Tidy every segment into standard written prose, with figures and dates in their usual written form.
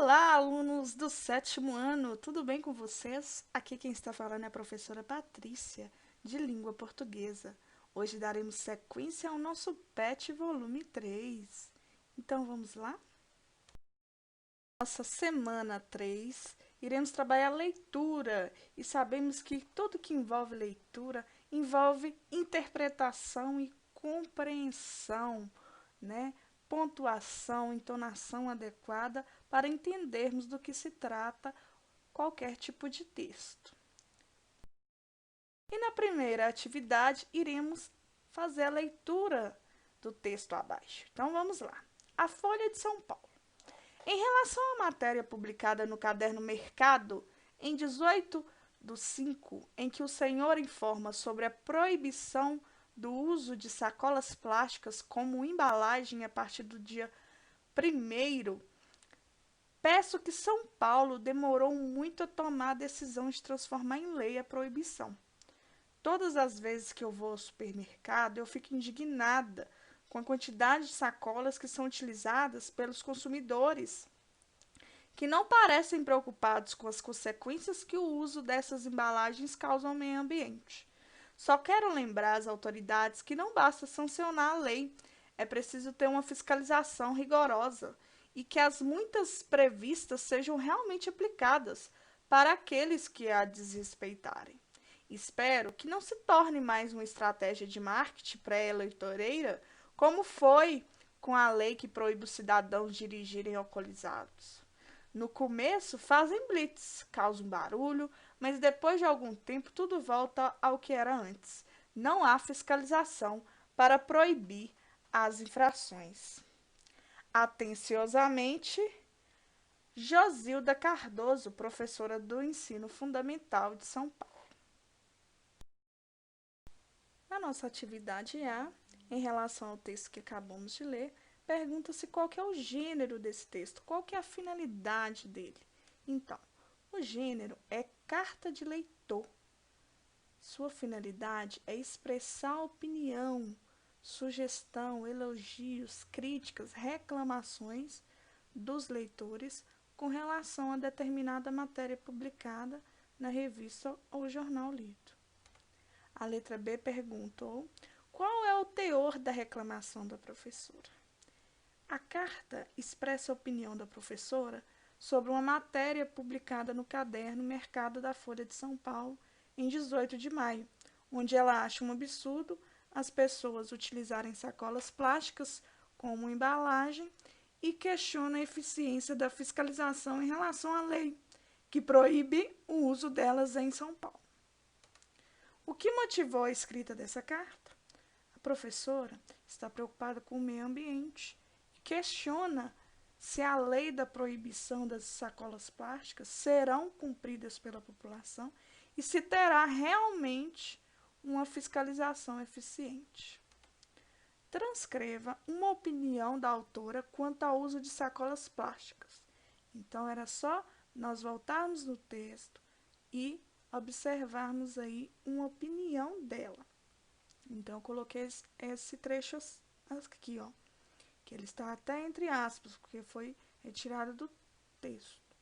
Olá, alunos do sétimo ano, tudo bem com vocês? Aqui quem está falando é a professora Patrícia, de Língua Portuguesa. Hoje daremos sequência ao nosso PET volume 3. Então vamos lá? Nossa semana 3, iremos trabalhar leitura e sabemos que tudo que envolve leitura envolve interpretação e compreensão, né? Pontuação, entonação adequada para entendermos do que se trata qualquer tipo de texto. E na primeira atividade, iremos fazer a leitura do texto abaixo. Então vamos lá. A Folha de São Paulo. Em relação à matéria publicada no caderno Mercado, em 18/5, em que o senhor informa sobre a proibição do uso de sacolas plásticas como embalagem a partir do dia 1º, peço que São Paulo demorou muito a tomar a decisão de transformar em lei a proibição. Todas as vezes que eu vou ao supermercado, eu fico indignada com a quantidade de sacolas que são utilizadas pelos consumidores, que não parecem preocupados com as consequências que o uso dessas embalagens causa ao meio ambiente. Só quero lembrar às autoridades que não basta sancionar a lei, é preciso ter uma fiscalização rigorosa e que as multas previstas sejam realmente aplicadas para aqueles que a desrespeitarem. Espero que não se torne mais uma estratégia de marketing pré-eleitoreira, como foi com a lei que proíbe os cidadãos dirigirem alcoolizados. No começo, fazem blitz, causam barulho, mas depois de algum tempo tudo volta ao que era antes. Não há fiscalização para proibir as infrações. Atenciosamente, Josilda Cardoso, professora do Ensino Fundamental de São Paulo. Na nossa atividade A, em relação ao texto que acabamos de ler, pergunta-se qual que é o gênero desse texto, qual que é a finalidade dele. Então, o gênero é carta de leitor. Sua finalidade é expressar opinião, sugestão, elogios, críticas, reclamações dos leitores com relação a determinada matéria publicada na revista ou jornal lido. A letra B perguntou qual é o teor da reclamação da professora. A carta expressa a opinião da professora sobre uma matéria publicada no caderno Mercado da Folha de São Paulo em 18 de maio, onde ela acha um absurdo as pessoas utilizarem sacolas plásticas como embalagem e questiona a eficiência da fiscalização em relação à lei, que proíbe o uso delas em São Paulo. O que motivou a escrita dessa carta? A professora está preocupada com o meio ambiente e questiona se a lei da proibição das sacolas plásticas serão cumpridas pela população e se terá realmente uma fiscalização eficiente. Transcreva uma opinião da autora quanto ao uso de sacolas plásticas. Então, era só nós voltarmos no texto e observarmos aí uma opinião dela. Então, eu coloquei esse trecho aqui, ó, que ele está até entre aspas, porque foi retirado do texto.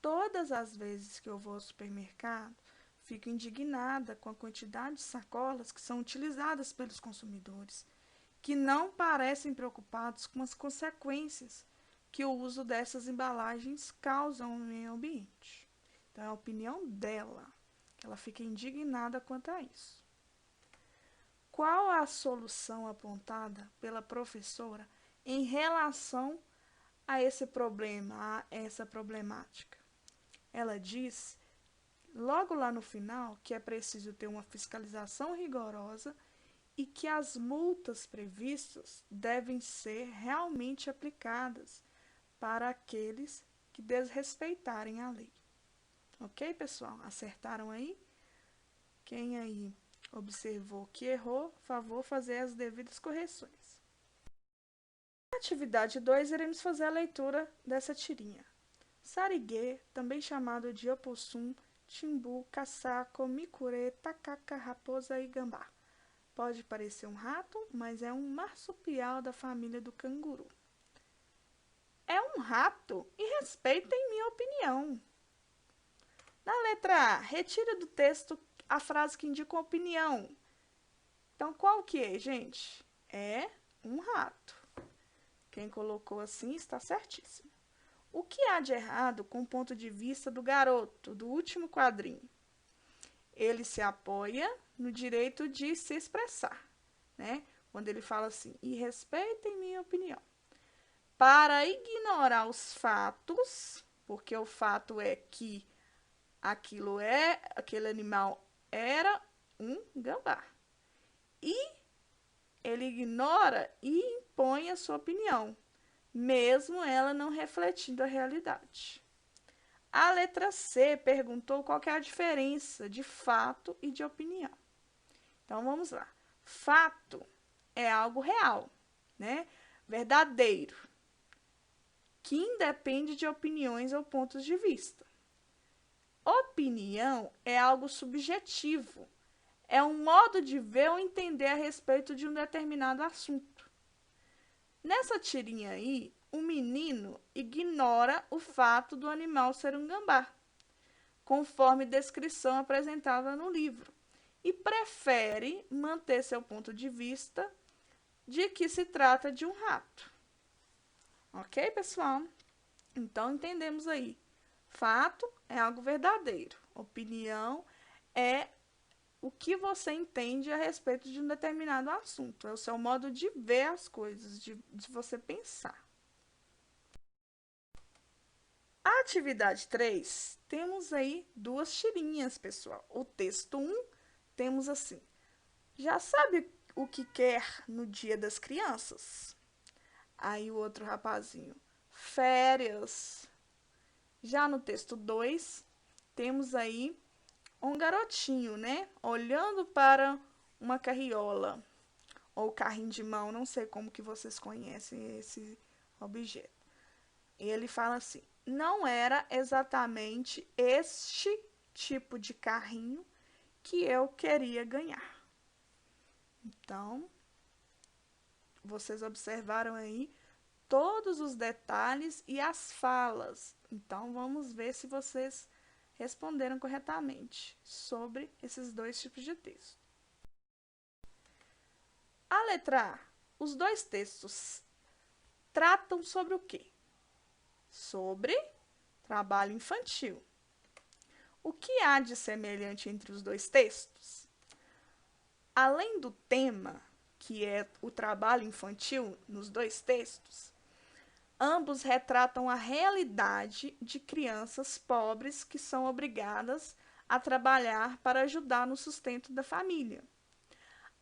Todas as vezes que eu vou ao supermercado, fico indignada com a quantidade de sacolas que são utilizadas pelos consumidores, que não parecem preocupados com as consequências que o uso dessas embalagens causa ao meio ambiente. Então, é a opinião dela, que ela fica indignada quanto a isso. Qual a solução apontada pela professora em relação a esse problema, a essa problemática? Ela diz, logo lá no final, que é preciso ter uma fiscalização rigorosa e que as multas previstas devem ser realmente aplicadas para aqueles que desrespeitarem a lei. Ok, pessoal? Acertaram aí? Quem aí observou que errou, favor fazer as devidas correções. Na atividade 2, iremos fazer a leitura dessa tirinha. Sariguê, também chamado de opossum, timbu, caçaco, micurê, tacaca, raposa e gambá. Pode parecer um rato, mas é um marsupial da família do canguru. É um rato e respeitem minha opinião. Na letra A, retira do texto a frase que indica uma opinião. Então, qual que é, gente? É um rato. Quem colocou assim está certíssimo. O que há de errado com o ponto de vista do garoto, do último quadrinho? Ele se apoia no direito de se expressar, né? Quando ele fala assim, e respeitem minha opinião. Para ignorar os fatos, porque o fato é que aquele animal era um gambá. E ele ignora e impõe a sua opinião, mesmo ela não refletindo a realidade. A letra C perguntou qual que é a diferença de fato e de opinião. Então, vamos lá. Fato é algo real, né? Verdadeiro, que independe de opiniões ou pontos de vista. Opinião é algo subjetivo, é um modo de ver ou entender a respeito de um determinado assunto. Nessa tirinha aí, o menino ignora o fato do animal ser um gambá, conforme descrição apresentada no livro, e prefere manter seu ponto de vista de que se trata de um rato. Ok, pessoal? Então, entendemos aí. Fato é algo verdadeiro. Opinião é o que você entende a respeito de um determinado assunto. É o seu modo de ver as coisas, de você pensar. A atividade 3, temos aí duas tirinhas, pessoal. O texto 1, temos assim. Já sabe o que quer no Dia das Crianças? Aí o outro rapazinho. Férias. Já no texto 2, temos aí um garotinho, né? Olhando para uma carriola ou carrinho de mão, não sei como que vocês conhecem esse objeto. Ele fala assim: não era exatamente este tipo de carrinho que eu queria ganhar. Então, vocês observaram aí todos os detalhes e as falas. Então, vamos ver se vocês responderam corretamente sobre esses dois tipos de texto. A letra A. Os dois textos tratam sobre o quê? Sobre trabalho infantil. O que há de semelhante entre os dois textos? Além do tema, que é o trabalho infantil nos dois textos, ambos retratam a realidade de crianças pobres que são obrigadas a trabalhar para ajudar no sustento da família.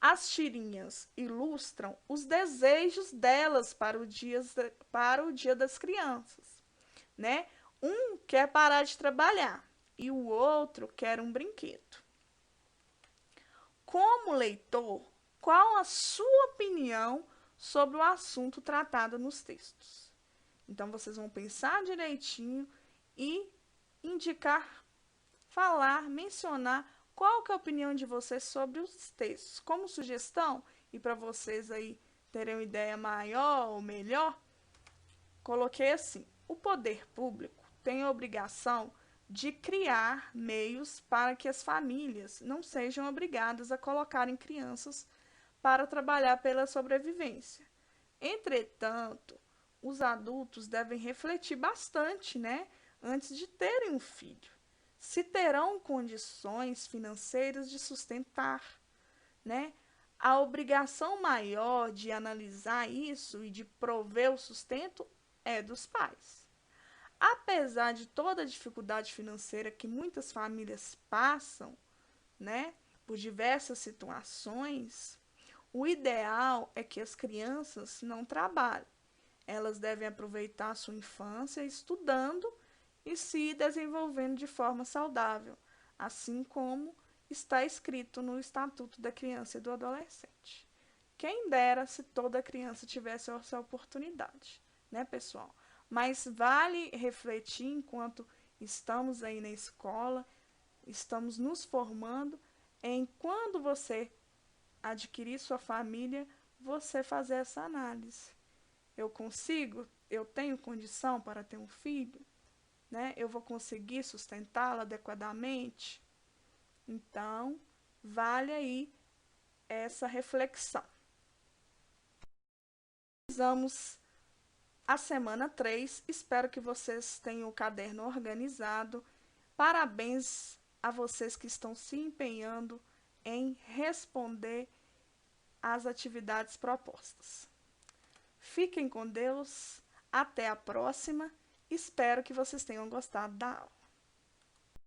As tirinhas ilustram os desejos delas para o Dia das Crianças, né? Um quer parar de trabalhar e o outro quer um brinquedo. Como leitor, qual a sua opinião sobre o assunto tratado nos textos? Então, vocês vão pensar direitinho e indicar, falar, mencionar qual que é a opinião de vocês sobre os textos. Como sugestão, e para vocês aí terem uma ideia maior ou melhor, coloquei assim: o poder público tem a obrigação de criar meios para que as famílias não sejam obrigadas a colocarem crianças para trabalhar pela sobrevivência. Entretanto, os adultos devem refletir bastante, né, antes de terem um filho, se terão condições financeiras de sustentar, né? A obrigação maior de analisar isso e de prover o sustento é dos pais. Apesar de toda a dificuldade financeira que muitas famílias passam, né, por diversas situações, o ideal é que as crianças não trabalhem. Elas devem aproveitar a sua infância estudando e se desenvolvendo de forma saudável, assim como está escrito no Estatuto da Criança e do Adolescente. Quem dera se toda criança tivesse essa oportunidade, né, pessoal? Mas vale refletir enquanto estamos aí na escola, estamos nos formando, em quando você adquirir sua família, você fazer essa análise. Eu consigo eu tenho condição para ter um filho? Né? Eu vou conseguir sustentá-lo adequadamente? Então, vale aí essa reflexão. Finalizamos a semana 3. Espero que vocês tenham o caderno organizado. Parabéns a vocês que estão se empenhando em responder às atividades propostas. Fiquem com Deus. Até a próxima. Espero que vocês tenham gostado da aula.